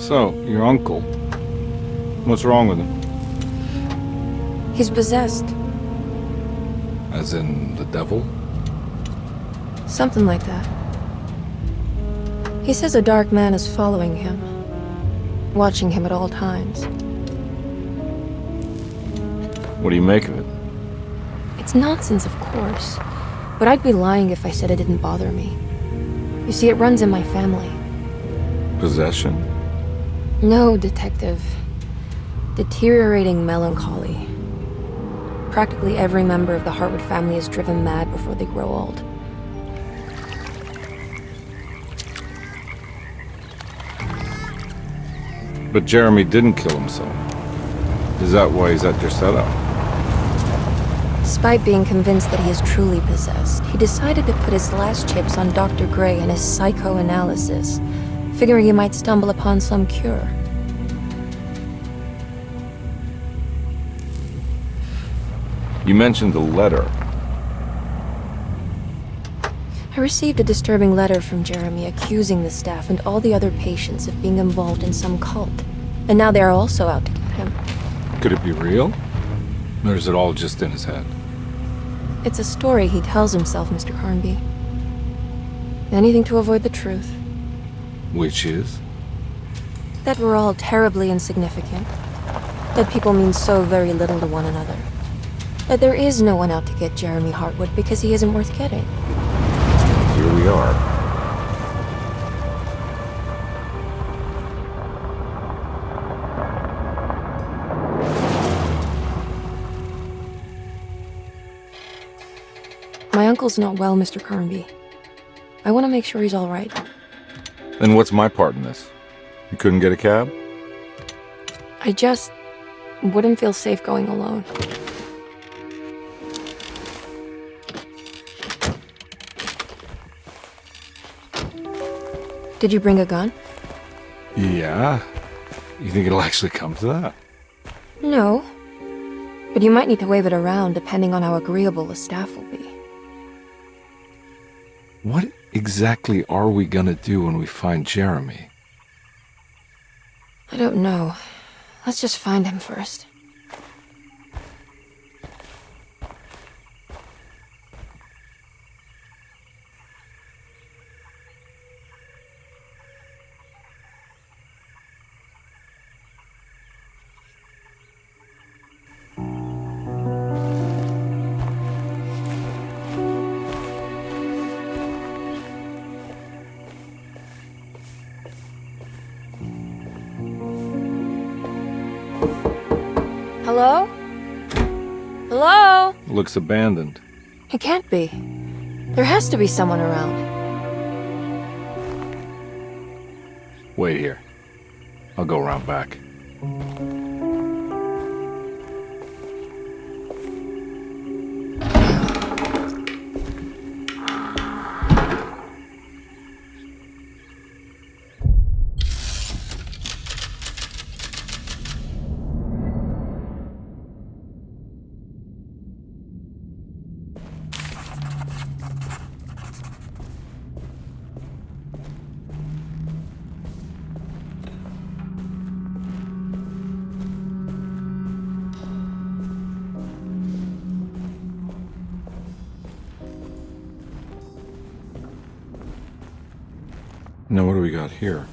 So, your uncle. What's wrong with him? He's possessed. As in the devil? Something like that. He says a dark man is following him, watching him at all times. What do you make of it? It's nonsense, of course, but I'd be lying if I said it didn't bother me. You see, it runs in my family. Possession? No, Detective. Deteriorating melancholy. Practically every member of the Hartwood family is driven mad before they grow old. But Jeremy didn't kill himself. Is that why he's at Derceto? Despite being convinced that he is truly possessed, he decided to put his last chips on Dr. Gray and his psychoanalysis, figuring he might stumble upon some cure. You mentioned the letter. I received a disturbing letter from Jeremy accusing the staff and all the other patients of being involved in some cult. And now they are also out to get him. Could it be real? Or is it all just in his head? It's a story he tells himself, Mr. Carnby. Anything to avoid the truth. Which is? That we're all terribly insignificant. That people mean so very little to one another. That there is no one out to get Jeremy Hartwood because he isn't worth getting. Here we are. My uncle's not well, Mr. Carnby. I want to make sure he's all right. Then what's my part in this? You couldn't get a cab? I just wouldn't feel safe going alone. Did you bring a gun? Yeah. You think it'll actually come to that? No. But you might need to wave it around depending on how agreeable the staff will be. What exactly are we gonna do when we find Jeremy? I don't know. Let's just find him first. Hello? Hello? Looks abandoned. It can't be. There has to be someone around. Wait here. I'll go around back. Now what do we got here?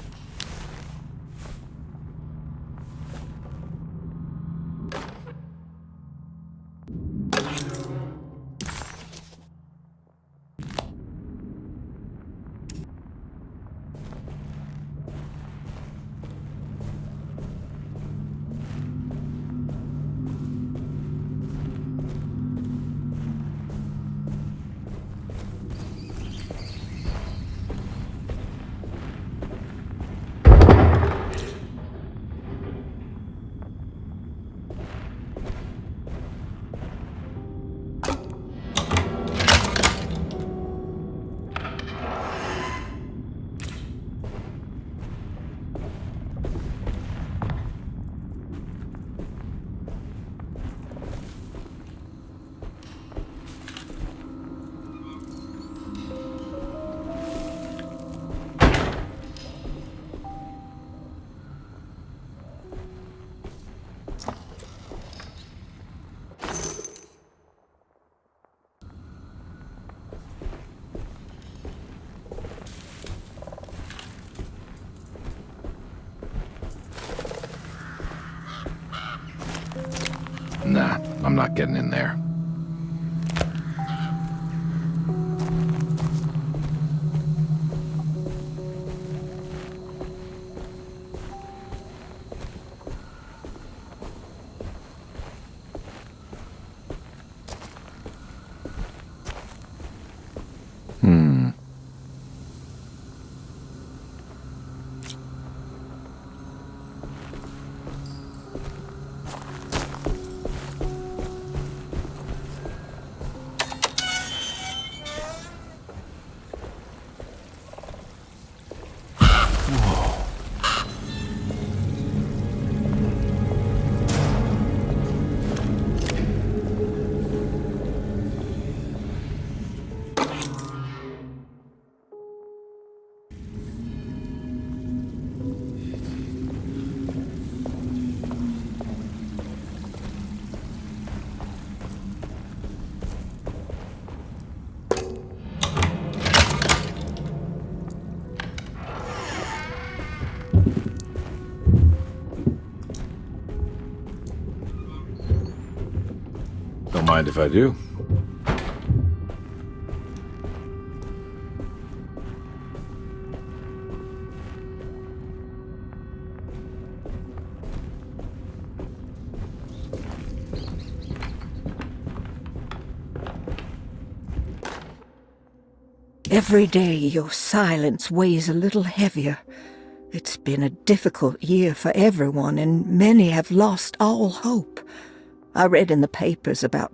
Nah, I'm not getting in there. Don't mind if I do. Every day your silence weighs a little heavier. It's been a difficult year for everyone, and many have lost all hope. I read in the papers about...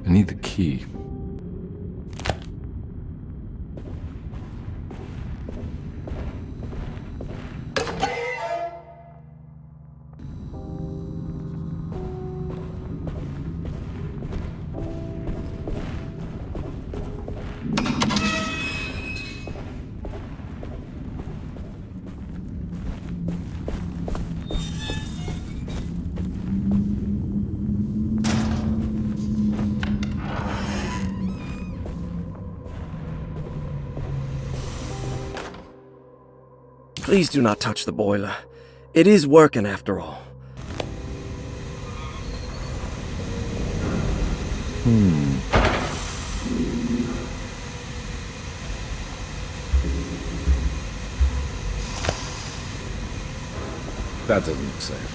I need the key. Please do not touch the boiler. It is working after all. That doesn't look safe.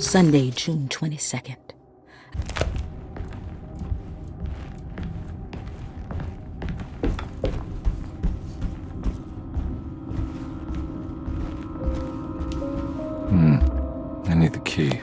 Sunday, June 22nd. I need the key.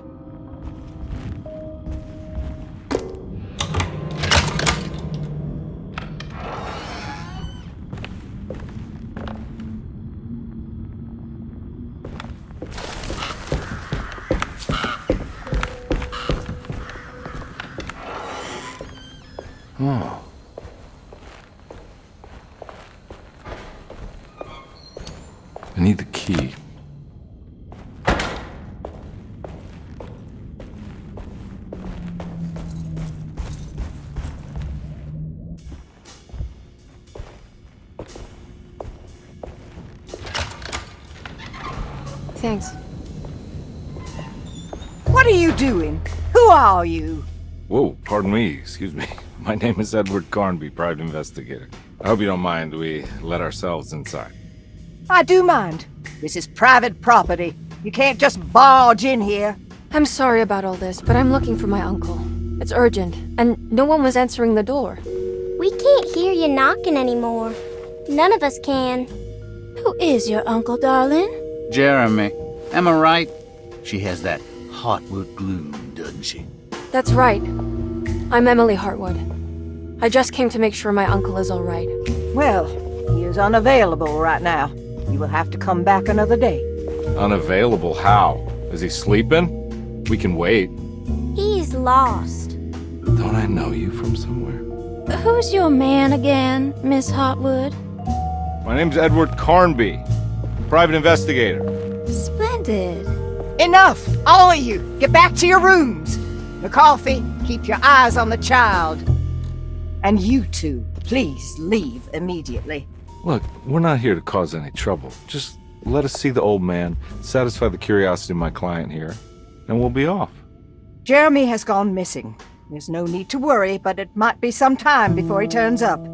Oh. I need the key. Thanks. What are you doing? Who are you? Whoa, pardon me, excuse me. My name is Edward Carnby, private investigator. I hope you don't mind we let ourselves inside. I do mind. This is private property. You can't just barge in here. I'm sorry about all this, but I'm looking for my uncle. It's urgent, and no one was answering the door. We can't hear you knocking anymore. None of us can. Who is your uncle, darling? Jeremy. Am I right? She has that Heartwood gloom, doesn't she? That's right. I'm Emily Hartwood. I just came to make sure my uncle is all right. Well, he is unavailable right now. You will have to come back another day. Unavailable? How? Is he sleeping? We can wait. He's lost. Don't I know you from somewhere? Who's your man again, Miss Hartwood? My name's Edward Carnby, private investigator. Splendid. Enough! All of you! Get back to your rooms! McCarthy, keep your eyes on the child. And you two, please leave immediately. Look, we're not here to cause any trouble. Just let us see the old man, satisfy the curiosity of my client here, and we'll be off. Jeremy has gone missing. There's no need to worry, but it might be some time before he turns up.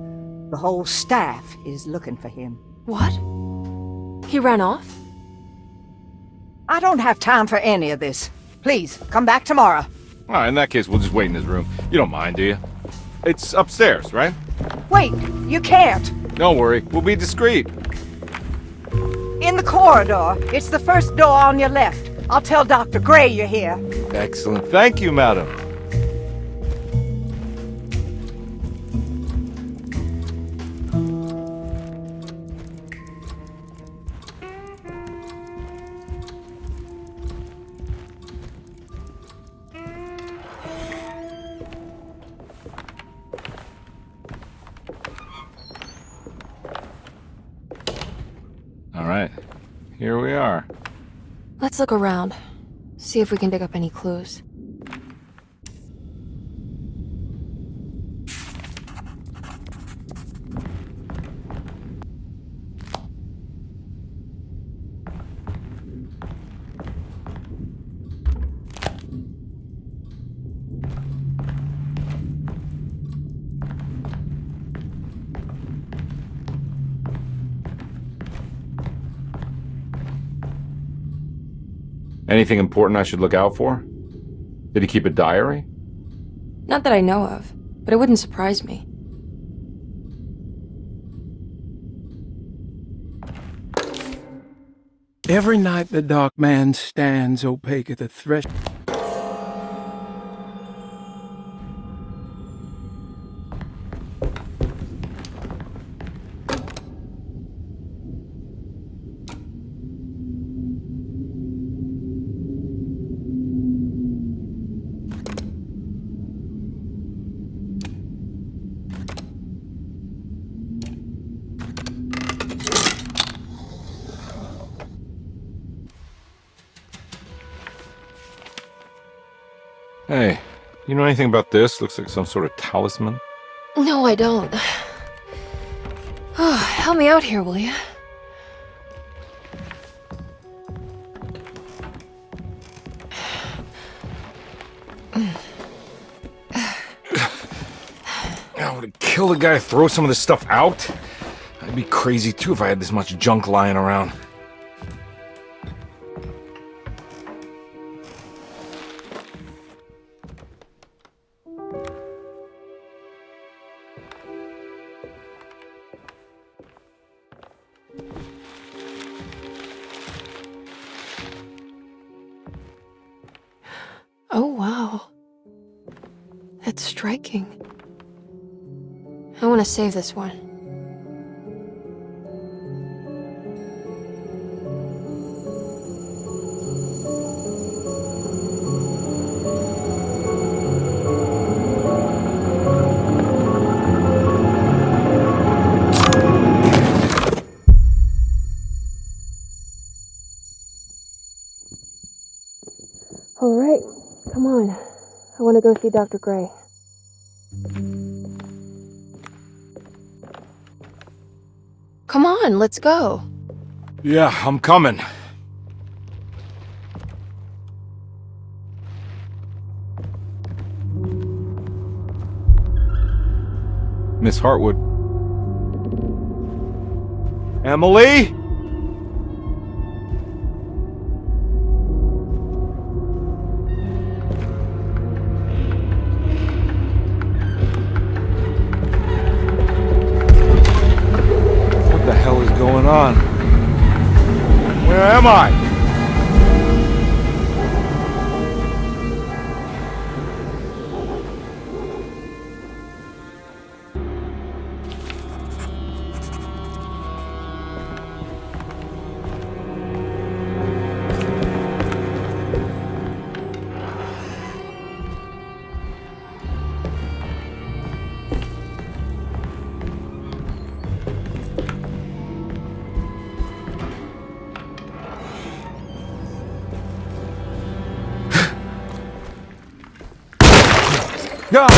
The whole staff is looking for him. What? He ran off? I don't have time for any of this. Please, come back tomorrow. All right, in that case, we'll just wait in his room. You don't mind, do you? It's upstairs, right? Wait, you can't. Don't worry, we'll be discreet. In the corridor. It's the first door on your left. I'll tell Dr. Gray you're here. Excellent. Thank you, madam. All right, here we are. Let's look around. See if we can dig up any clues. Anything important I should look out for? Did he keep a diary? Not that I know of, but it wouldn't surprise me. Every night the dark man stands opaque at the threshold. Hey, you know anything about this? Looks like some sort of talisman. No, I don't. Oh, help me out here, will you? I would kill the guy, throw some of this stuff out. I'd be crazy too if I had this much junk lying around. That's striking. I want to save this one. All right, come on. I want to go see Dr. Gray. Come on, let's go. Yeah, I'm coming. Miss Hartwood. Emily? What the hell is going on? Where am I? God!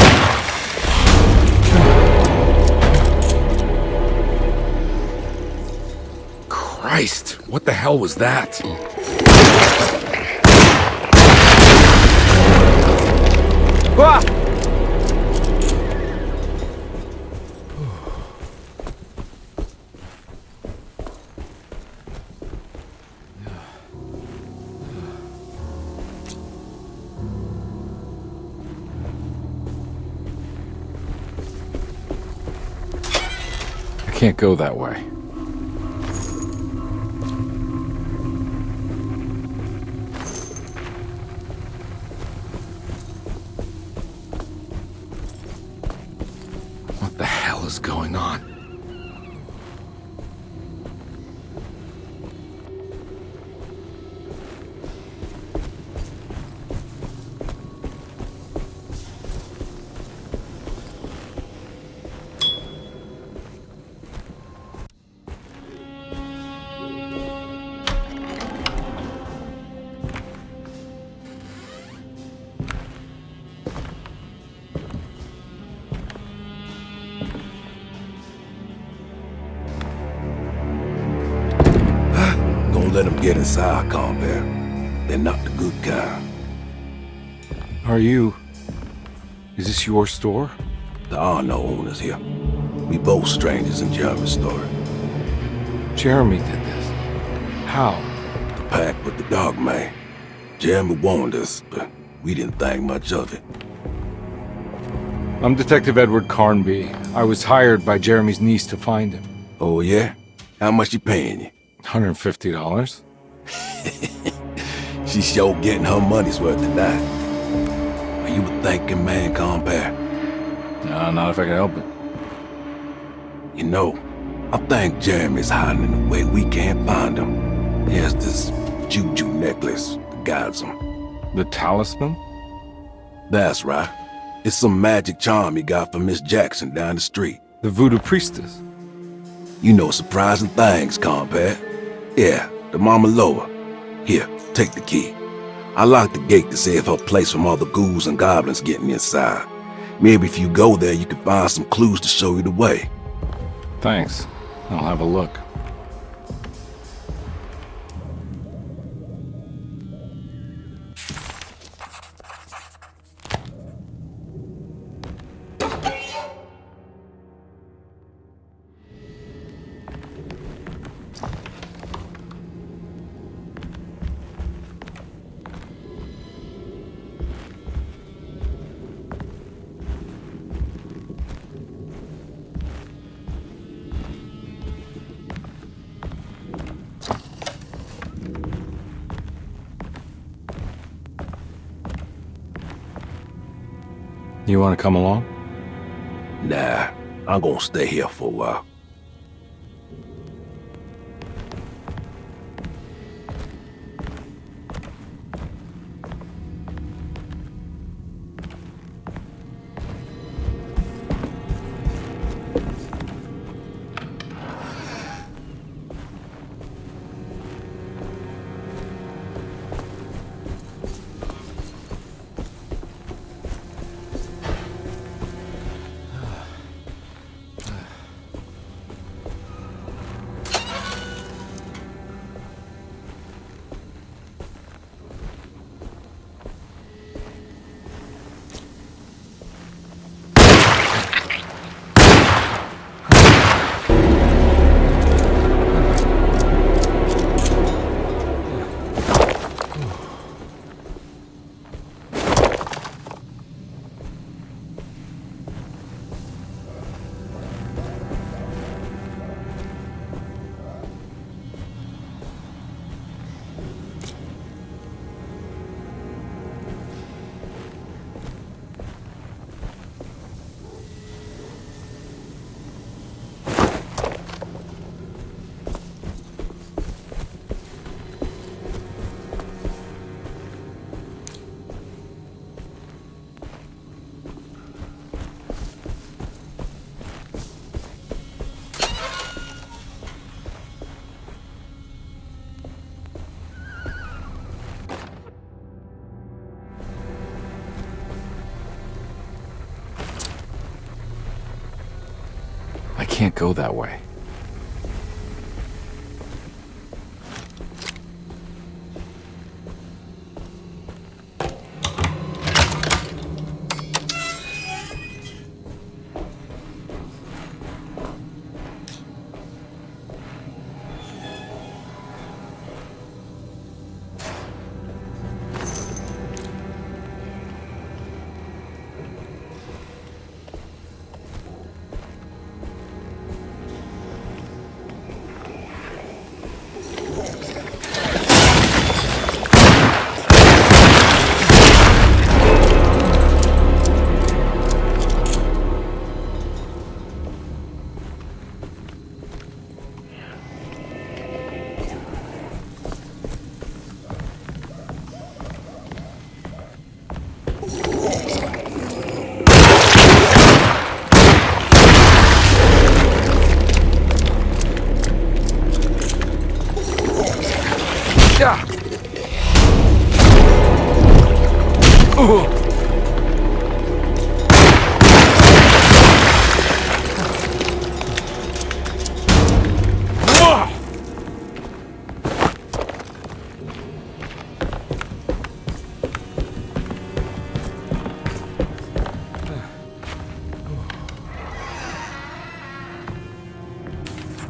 Christ, what the hell was that? Ah! I can't go that way. What the hell is going on? Let them get inside, Carnby. They're not the good kind. Are you... Is this your store? There are no owners here. We both strangers in Jeremy's story. Jeremy did this. How? The pact with the dog man. Jeremy warned us, but we didn't think much of it. I'm Detective Edward Carnby. I was hired by Jeremy's niece to find him. Oh, yeah? How much she paying you? $150. She's sure getting her money's worth tonight. Are you a thinking man, Carnby? No, not if I can help it. You know, I think Jeremy's hiding in a way we can't find him. He has this juju necklace that guides him. The talisman? That's right. It's some magic charm he got from Miss Jackson down the street. The voodoo priestess? You know surprising things, Carnby. Yeah, the Mama Loa. Here, take the key. I locked the gate to save her place from all the ghouls and goblins getting inside. Maybe if you go there, you can find some clues to show you the way. Thanks. I'll have a look. You want to come along? Nah, I'm gonna stay here for a while. I can't go that way.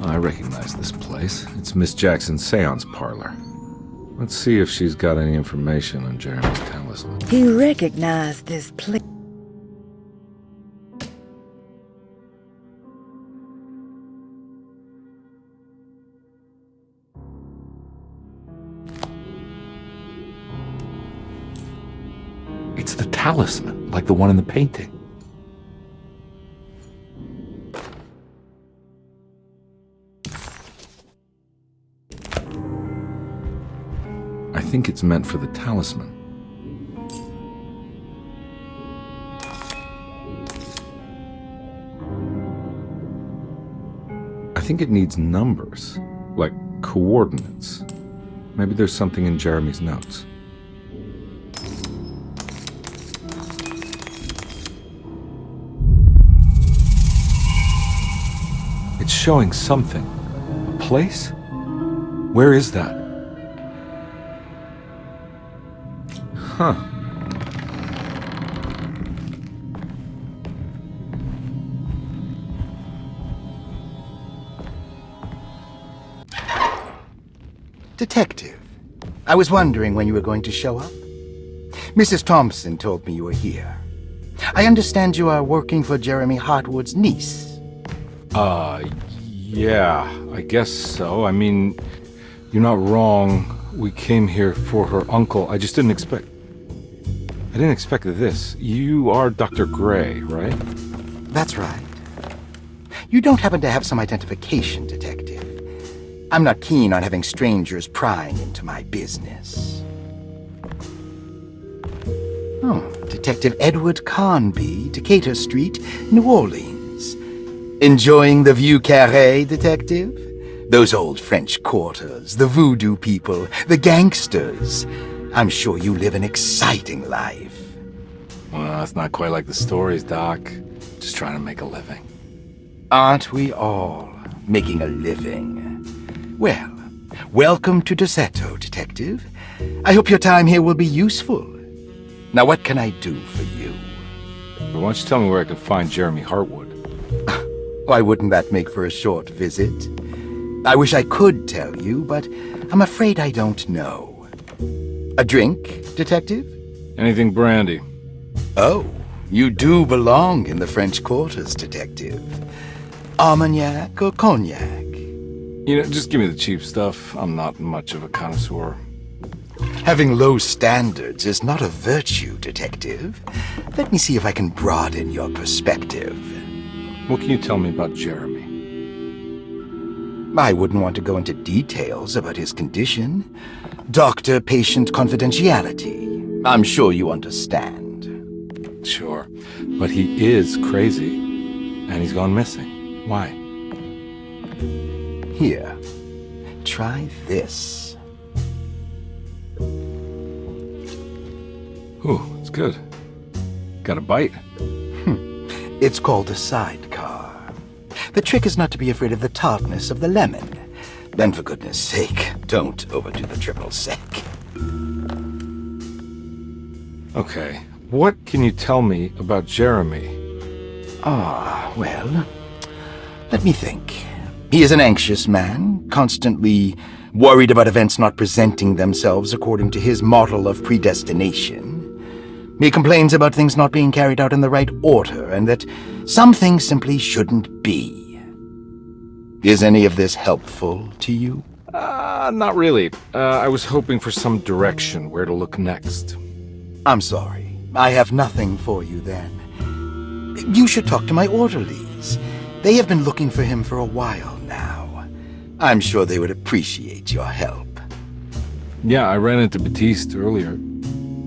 I recognize this place. It's Miss Jackson's seance parlor. Let's see if she's got any information on Jeremy's talisman. He recognized this place. It's the talisman, like the one in the painting. I think it's meant for the talisman. I think it needs numbers, like coordinates. Maybe there's something in Jeremy's notes. It's showing something. A place? Where is that? Huh. Detective, I was wondering when you were going to show up. Mrs. Thompson told me you were here. I understand you are working for Jeremy Hartwood's niece. Yeah, I guess so. I mean, you're not wrong. We came here for her uncle. I just didn't expect... didn't expect this. You are Dr. Gray, right? That's right. You don't happen to have some identification, Detective. I'm not keen on having strangers prying into my business. Oh, Detective Edward Carnby, Decatur Street, New Orleans. Enjoying the Vieux Carré, Detective? Those old French quarters, the voodoo people, the gangsters. I'm sure you live an exciting life. Well, it's not quite like the stories, Doc. Just trying to make a living. Aren't we all making a living? Well, welcome to Derceto, Detective. I hope your time here will be useful. Now, what can I do for you? But why don't you tell me where I can find Jeremy Hartwood? Why wouldn't that make for a short visit? I wish I could tell you, but I'm afraid I don't know. A drink, Detective? Anything brandy. Oh, you do belong in the French quarters, Detective. Armagnac or cognac? You know, just give me the cheap stuff. I'm not much of a connoisseur. Having low standards is not a virtue, Detective. Let me see if I can broaden your perspective. What can you tell me about Jeremy? I wouldn't want to go into details about his condition. Doctor-patient confidentiality. I'm sure you understand. Sure, but he is crazy, and he's gone missing. Why? Here, try this. Ooh, it's good. Got a bite? It's called a sidecar. The trick is not to be afraid of the tartness of the lemon. Then, for goodness sake, don't overdo the triple sec. Okay, what can you tell me about Jeremy? Well, let me think. He is an anxious man, constantly worried about events not presenting themselves according to his model of predestination. He complains about things not being carried out in the right order, and that some things simply shouldn't be. Is any of this helpful to you? Not really. I was hoping for some direction where to look next. I'm sorry. I have nothing for you then. You should talk to my orderlies. They have been looking for him for a while now. I'm sure they would appreciate your help. Yeah, I ran into Batiste earlier.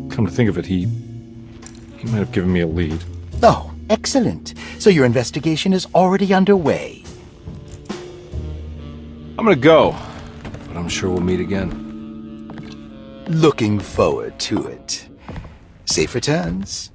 Come to think of it, he might have given me a lead. Oh, excellent. So your investigation is already underway. I'm gonna go, but I'm sure we'll meet again. Looking forward to it. Safe returns.